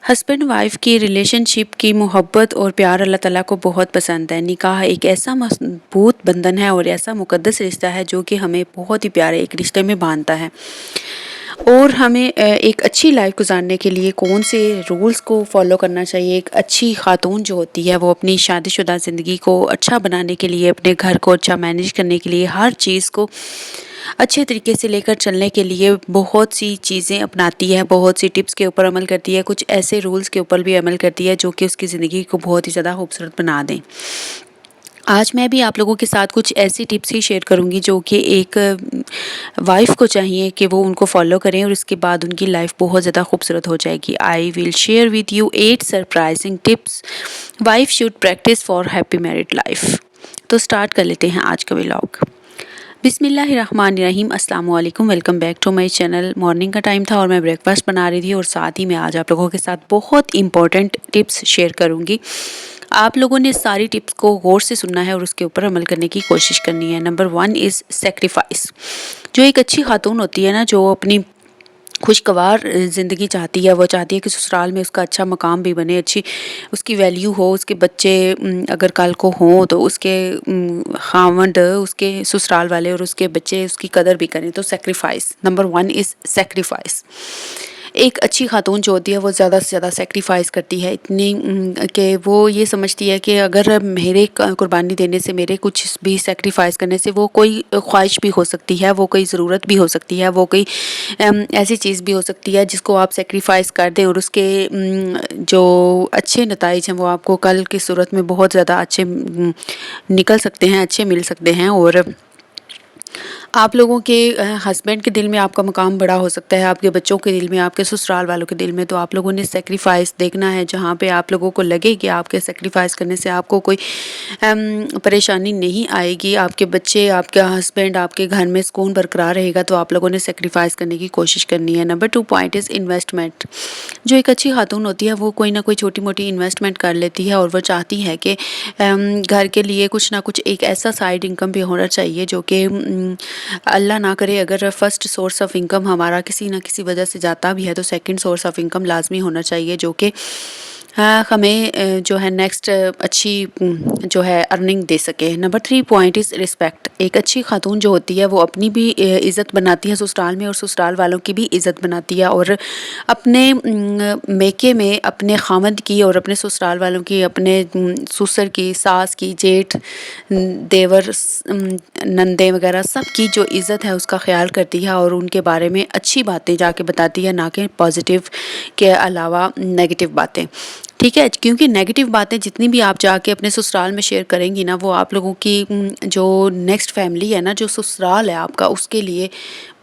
Husband wife की relationship की मोहब्बत और प्यार अल्लाह ताला को बहुत पसंद है। निकाह एक ऐसा मजबूत बंधन है और ऐसा मुकद्दस रिश्ता है जो कि हमें बहुत ही प्यारे एक रिश्ते में बांधता है। और हमें एक अच्छी लाइफ गुजारने के लिए कौन से रूल्स को फॉलो करना चाहिए। एक अच्छी खातून जो होती है वो अपनी शादीशुदा ज़िंदगी को अच्छा बनाने के लिए, अपने घर को अच्छा मैनेज करने के लिए, हर चीज़ को अच्छे तरीके से लेकर चलने के लिए बहुत सी चीज़ें अपनाती है, बहुत सी टिप्स के ऊपर अमल करती है, कुछ ऐसे रूल्स के ऊपर भी अमल करती है जो कि उसकी ज़िंदगी को बहुत ही ज़्यादा खूबसूरत बना दें। आज मैं भी आप लोगों के साथ कुछ ऐसी टिप्स ही शेयर करूंगी जो कि एक वाइफ को चाहिए कि वो उनको फॉलो करें और उसके बाद उनकी लाइफ बहुत ज़्यादा खूबसूरत हो जाएगी। I will share with you 8 surprising tips wife should practice for happy married life. तो स्टार्ट कर लेते हैं आज का व्लॉग। बिस्मिल्लाहिर्रहमानिर्रहीम, अस्सलाम वालेकुम, welcome back to my channel. Morning का टाइम था और मैं ब्रेकफास्ट बना रही थी और साथ ही मैं आज आप लोगों के साथ बहुत इंपॉर्टेंट टिप्स शेयर करूंगी। आप लोगों ने सारी टिप्स को गौर से सुनना है और उसके ऊपर अमल करने की कोशिश करनी है। Number 1 is sacrifice. जो एक अच्छी खातून होती है ना, जो अपनी खुशगवार ज़िंदगी चाहती है, वो चाहती है कि ससुराल में उसका अच्छा मकाम भी बने, अच्छी उसकी वैल्यू हो, उसके बच्चे अगर कल को हों तो उसके खावंड, उसके ससुराल वाले और उसके बच्चे उसकी कदर भी करें। तो सेक्रीफाइस, नंबर 1 इज़ सेक्रीफाइस। एक अच्छी खातून जो होती है वो ज़्यादा से ज़्यादा सेक्रीफाइस करती है, इतनी कि वो ये समझती है कि अगर मेरे कुर्बानी देने से, मेरे कुछ भी सेक्रीफाइस करने से वो कोई ख्वाहिश भी हो सकती है, वो कोई ज़रूरत भी हो सकती है, वो कोई ऐसी चीज़ भी हो सकती है जिसको आप सेक्रीफाइस कर दें और उसके जो अच्छे नताइज हैं वो आपको कल की सूरत में बहुत ज़्यादा अच्छे निकल सकते हैं, अच्छे मिल सकते हैं। और आप लोगों के हस्बैंड के दिल में आपका मकाम बड़ा हो सकता है, आपके बच्चों के दिल में, आपके ससुराल वालों के दिल में। तो आप लोगों ने सेक्रीफाइस देखना है, जहाँ पे आप लोगों को लगे कि आपके सेक्रीफाइस करने से आपको कोई परेशानी नहीं आएगी, आपके बच्चे, आपका हस्बैंड, आपके घर में सुकून बरकरार रहेगा, तो आप लोगों ने सेक्रीफाइस करने की कोशिश करनी है। Number 2 point is investment. जो एक अच्छी खातून होती है वो कोई ना कोई छोटी मोटी इन्वेस्टमेंट कर लेती है और वो चाहती है कि घर के लिए कुछ ना कुछ एक ऐसा साइड इनकम भी होना चाहिए जो कि अल्लाह ना करे अगर फर्स्ट सोर्स ऑफ इनकम हमारा किसी ना किसी वजह से जाता भी है तो सेकंड सोर्स ऑफ इनकम लाजमी होना चाहिए, जो कि हमें जो है नेक्स्ट अच्छी जो है अर्निंग दे सके। Number 3 point is respect. एक अच्छी खातून जो होती है वो अपनी भी इज़्ज़त बनाती है ससुराल में और ससुराल वालों की भी इज़्ज़त बनाती है, और अपने मेके में अपने खामद की और अपने ससुराल वालों की, अपने ससुर की, सास की, जेठ, देवर, नंदे वगैरह सब की जो इज़्ज़त है उसका ख्याल करती है और उनके बारे में अच्छी बातें जाके बताती है, ना कि पॉजिटिव के अलावा नेगेटिव बातें। ठीक है, क्योंकि नेगेटिव बातें जितनी भी आप जाके अपने ससुराल में शेयर करेंगी ना, वो आप लोगों की जो नेक्स्ट फैमिली है ना, जो ससुराल है आपका, उसके लिए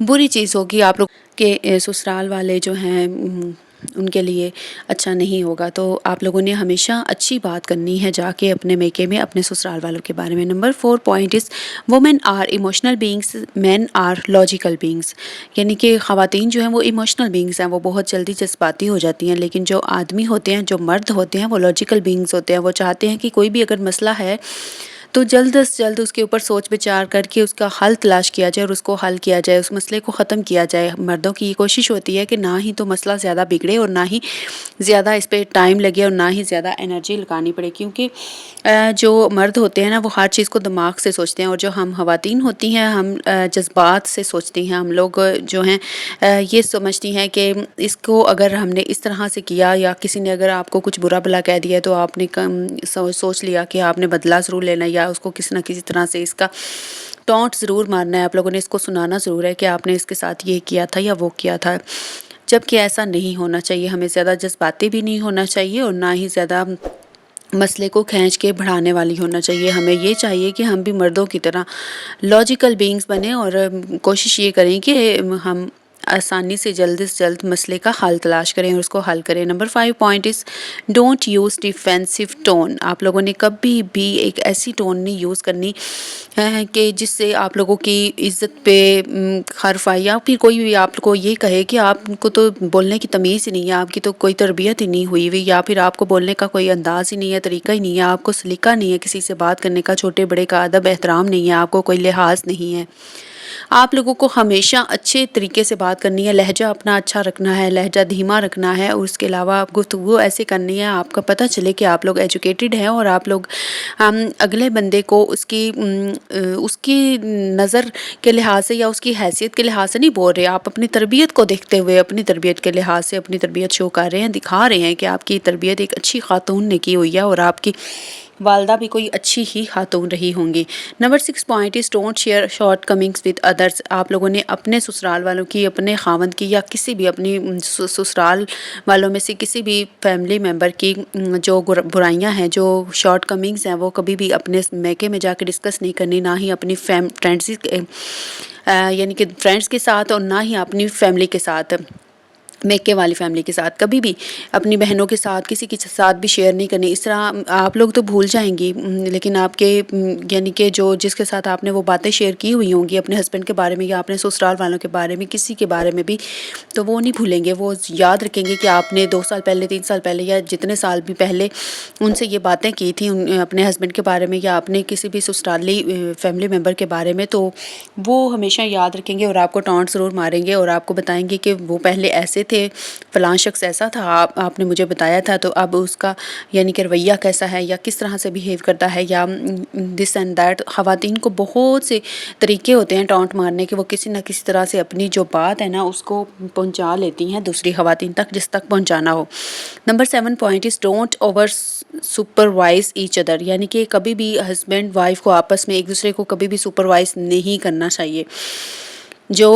बुरी चीज़ होगी। आप लोग के ससुराल वाले जो हैं उनके लिए अच्छा नहीं होगा। तो आप लोगों ने हमेशा अच्छी बात करनी है जाके अपने मेके में अपने ससुराल वालों के बारे में। Number 4 point is women are emotional beings, man are logical beings. यानी कि ख़वातीन जो हैं वो इमोशनल बीइंग्स हैं, वो बहुत जल्दी जज्बाती हो जाती हैं, लेकिन जो आदमी होते हैं, जो मर्द होते हैं, वो लॉजिकल बीइंग्स होते हैं। वो चाहते हैं कि कोई भी अगर मसला है तो जल्द से जल्द उसके ऊपर सोच विचार करके उसका हल तलाश किया जाए और उसको हल किया जाए, उस मसले को ख़त्म किया जाए। मर्दों की ये कोशिश होती है कि ना ही तो मसला ज़्यादा बिगड़े और ना ही ज़्यादा इस पे टाइम लगे और ना ही ज़्यादा एनर्जी लगानी पड़े, क्योंकि जो मर्द होते हैं ना वो हर चीज़ को दिमाग से सोचते हैं, और जो हम ख़वातीन होती हैं हम जज्बात से सोचती हैं। हम लोग जो हैं ये समझती हैं कि इसको अगर हमने इस तरह से किया या किसी ने अगर आपको कुछ बुरा भला कह दिया तो आपने सोच लिया कि आपने बदला ज़रूर लेना या उसको किसी न किसी तरह से इसका टॉन्ट ज़रूर मारना है, आप लोगों ने इसको सुनाना ज़रूर है कि आपने इसके साथ ये किया था या वो किया था, जबकि ऐसा नहीं होना चाहिए। हमें ज़्यादा जज्बाती भी नहीं होना चाहिए और ना ही ज़्यादा मसले को खींच के बढ़ाने वाली होना चाहिए। हमें ये चाहिए कि हम भी मर्दों की तरह लॉजिकल बीइंग्स बने और कोशिश ये करें कि हम आसानी से जल्द मसले का हल तलाश करें और उसको हल करें। Number 5 point is don't use defensive tone. आप लोगों ने कभी भी एक ऐसी टोन नहीं यूज़ करनी है कि जिससे आप लोगों की इज़्ज़त पे खर्फ आए, या फिर कोई भी आपको ये कहे कि आपको तो बोलने की तमीज़ ही नहीं है, आपकी तो कोई तरबियत ही नहीं हुई हुई, या फिर आपको बोलने का कोई अंदाज़ ही नहीं है, तरीका ही नहीं है, आपको सलीका नहीं है किसी से बात करने का, छोटे बड़े का अदब एहतराम नहीं है, आपको कोई लिहाज नहीं है। آپ لوگوں کو ہمیشہ اچھے طریقے سے بات کرنی ہے، لہجہ اپنا اچھا رکھنا ہے، لہجہ دھیما رکھنا ہے، اور اس کے علاوہ گفتگو ایسے کرنی ہے آپ کا پتہ چلے کہ آپ لوگ ایجوکیٹڈ ہیں اور آپ لوگ اگلے بندے کو اس کی نظر کے لحاظ سے یا اس کی حیثیت کے لحاظ سے نہیں بول رہے، آپ اپنی تربیت کو دیکھتے ہوئے اپنی تربیت کے لحاظ سے اپنی تربیت شو کر رہے ہیں، دکھا رہے ہیں کہ آپ کی تربیت ایک اچھی خاتون نے کی ہوئی ہے اور آپ کی والدہ بھی کوئی اچھی ہی خاتون رہی ہوں گی۔ Number 6 point is don't share short comings with others. آپ لوگوں نے اپنے سسرال والوں کی، اپنے خاوند کی یا کسی بھی اپنی سسرال والوں میں سے کسی بھی فیملی ممبر کی جو برائیاں ہیں، جو شارٹ کمنگس ہیں، وہ کبھی بھی اپنے میکے میں جا کے ڈسکس نہیں کرنی، نہ ہی اپنی فرینڈس یعنی کہ فرینڈس کے ساتھ اور نہ ہی اپنی فیملی کے ساتھ، میکے والی فیملی کے ساتھ، کبھی بھی اپنی بہنوں کے ساتھ کسی کے ساتھ بھی شیئر نہیں کرنی۔ اس طرح آپ لوگ تو بھول جائیں گی، لیکن آپ کے یعنی کہ جس کے ساتھ آپ نے وہ باتیں شیئر کی ہوئی ہوں گی اپنے ہسبینڈ کے بارے میں یا اپنے سسرال والوں کے بارے میں، کسی کے بارے میں بھی، تو وہ نہیں بھولیں گے، وہ یاد رکھیں گے کہ آپ نے 2 سال پہلے، 3 سال پہلے یا جتنے سال بھی پہلے ان سے یہ باتیں کی تھیں اپنے ہسبینڈ کے بارے میں یا اپنے کسی بھی سسرالی فیملی ممبر کے بارے میں، تو وہ ہمیشہ یاد رکھیں گے اور آپ کو ٹانٹ ضرور ماریں گے اور آپ کو بتائیں گے کہ وہ پہلے ایسے تھے، فلاں شخص ایسا تھا، آپ نے مجھے بتایا تھا، تو اب اس کا یعنی کہ رویہ کیسا ہے یا کس طرح سے بیہیو کرتا ہے یا دس اینڈ دیٹ۔ خواتین کو بہت سے طریقے ہوتے ہیں ٹانٹ مارنے کے، وہ کسی نہ کسی طرح سے اپنی جو بات ہے نا اس کو پہنچا لیتی ہیں دوسری خواتین تک جس تک پہنچانا ہو۔ Number 7 point is don't over supervise each other, یعنی کہ کبھی بھی ہسبینڈ وائف کو آپس میں ایک دوسرے کو کبھی بھی سپروائز نہیں کرنا چاہیے۔ جو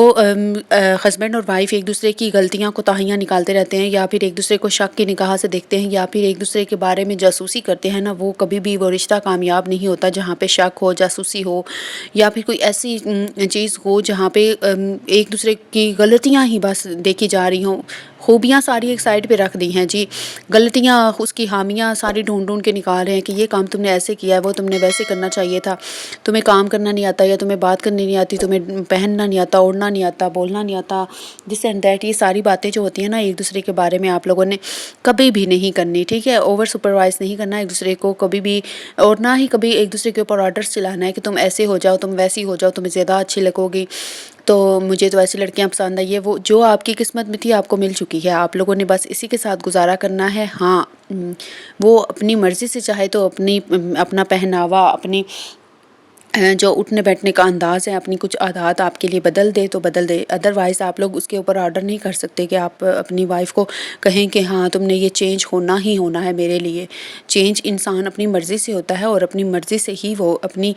ہسبینڈ اور وائف ایک دوسرے کی غلطیاں کوتاہیاں نکالتے رہتے ہیں یا پھر ایک دوسرے کو شک کی نگاہ سے دیکھتے ہیں یا پھر ایک دوسرے کے بارے میں جاسوسی کرتے ہیں نا، وہ کبھی بھی وہ رشتہ کامیاب نہیں ہوتا جہاں پہ شک ہو، جاسوسی ہو یا پھر کوئی ایسی چیز ہو جہاں پہ ایک دوسرے کی غلطیاں ہی بس دیکھی جا رہی ہوں، خوبیاں ساری ایک سائڈ پہ رکھ دی ہیں جی، غلطیاں اس کی حامیاں ساری ڈھونڈ ڈھونڈ کے نکال رہے ہیں کہ یہ کام تم نے ایسے کیا ہے، وہ تم نے ویسے کرنا چاہیے تھا، تمہیں کام کرنا نہیں آتا یا تمہیں بات کرنی نہیں آتی، تمہیں پہننا نہیں آتا، اوڑھنا نہیں آتا، بولنا نہیں آتا، دس اینڈ دیٹ۔ یہ ساری باتیں جو ہوتی ہیں نا ایک دوسرے کے بارے میں آپ لوگوں نے کبھی بھی نہیں کرنی، ٹھیک ہے؟ اوور سپروائز نہیں کرنا ایک دوسرے کو کبھی بھی، اور نہ ہی کبھی ایک دوسرے کے اوپر آرڈرس چلانا ہے کہ تم ایسے ہو جاؤ، تم ویسی ہو جاؤ، تمہیں زیادہ اچھی لگو گی، تو مجھے تو ایسی لڑکیاں پسند آئی ہے، وہ جو آپ کی قسمت میں تھی آپ کو مل چکی ہے، آپ لوگوں نے بس اسی کے ساتھ گزارا کرنا ہے۔ ہاں وہ اپنی مرضی سے چاہے تو اپنا پہناوا، اپنی جو اٹھنے بیٹھنے کا انداز ہے، اپنی کچھ عادات آپ کے لیے بدل دے تو بدل دے، ادروائز آپ لوگ اس کے اوپر آرڈر نہیں کر سکتے کہ آپ اپنی وائف کو کہیں کہ ہاں تم نے یہ چینج ہونا ہی ہونا ہے میرے لیے۔ چینج انسان اپنی مرضی سے ہوتا ہے اور اپنی مرضی سے ہی وہ اپنی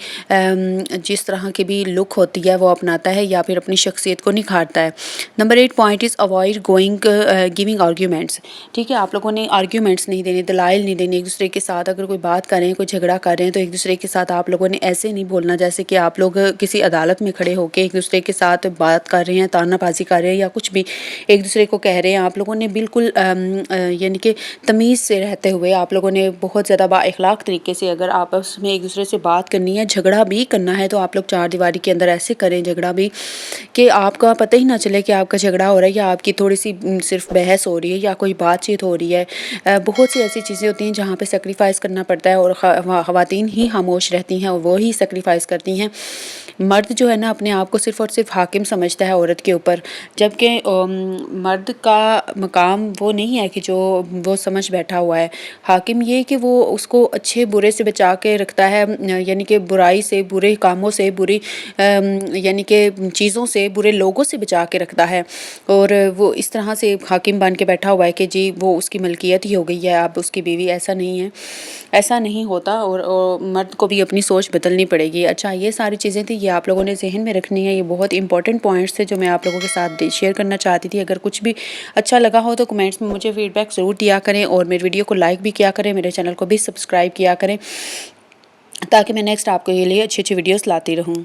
جس طرح کی بھی لک ہوتی ہے وہ اپناتا ہے یا پھر اپنی شخصیت کو نکھارتا ہے۔ Number 8 point is avoid giving arguments, ٹھیک ہے؟ آپ لوگوں نے آرگیومنٹس نہیں دینے، دلائل نہیں دینے ایک دوسرے کے ساتھ، اگر کوئی بات کر رہے ہیں، کوئی جھگڑا کر رہے ہیں تو ایک دوسرے کے ساتھ آپ لوگوں نے ایسے نہیں بولنا جیسے کہ آپ لوگ کسی عدالت میں کھڑے ہو کے ایک دوسرے کے ساتھ بات کر رہے ہیں، تانا بازی کر رہے ہیں یا کچھ بھی ایک دوسرے کو کہہ رہے ہیں۔ آپ لوگوں نے بالکل یعنی کہ تمیز سے رہتے ہوئے آپ لوگوں نے بہت زیادہ با اخلاق طریقے سے اگر آپس میں ایک دوسرے سے بات کرنی ہے، جھگڑا بھی کرنا ہے، تو آپ لوگ چار دیواری کے اندر ایسے کریں جھگڑا بھی کہ آپ کا پتہ ہی نہ چلے کہ آپ کا جھگڑا ہو رہا ہے یا آپ کی تھوڑی سی صرف بحث ہو رہی ہے یا کوئی بات چیت ہو رہی ہے۔ بہت سی ایسی چیزیں ہوتی ہیں جہاں پہ سیکریفائز کرنا پڑتا ہے اور خواتین ہی خاموش رہتی ہیں اور وہ ہی سیکریفائز کرتی ہیں۔ مرد جو ہے نا اپنے آپ کو صرف اور صرف حاکم سمجھتا ہے عورت کے اوپر، جبکہ مرد کا مقام وہ نہیں ہے کہ جو وہ سمجھ بیٹھا ہوا ہے۔ حاکم یہ کہ وہ اس کو اچھے برے سے بچا کے رکھتا ہے، یعنی کہ برائی سے، برے کاموں سے، بری یعنی کہ چیزوں سے، برے لوگوں سے بچا کے رکھتا ہے، اور وہ اس طرح سے حاکم بن کے بیٹھا ہوا ہے کہ جی وہ اس کی ملکیت ہی ہو گئی ہے اب اس کی بیوی۔ ایسا نہیں ہے، ایسا نہیں ہوتا، اور مرد کو بھی اپنی سوچ بدلنی پڑے گی۔ اچھا یہ ساری چیزیں تھیں، یہ آپ لوگوں نے ذہن میں رکھنی ہے، یہ بہت امپورٹنٹ پوائنٹس تھے جو میں آپ لوگوں کے ساتھ شیئر کرنا چاہتی تھی۔ اگر کچھ بھی اچھا لگا ہو تو کمنٹس میں مجھے فیڈ بیک ضرور دیا کریں اور میری ویڈیو کو لائک بھی کیا کریں، میرے چینل کو بھی سبسکرائب کیا کریں تاکہ میں نیکسٹ آپ کے لیے اچھی اچھی ویڈیوز لاتی رہوں۔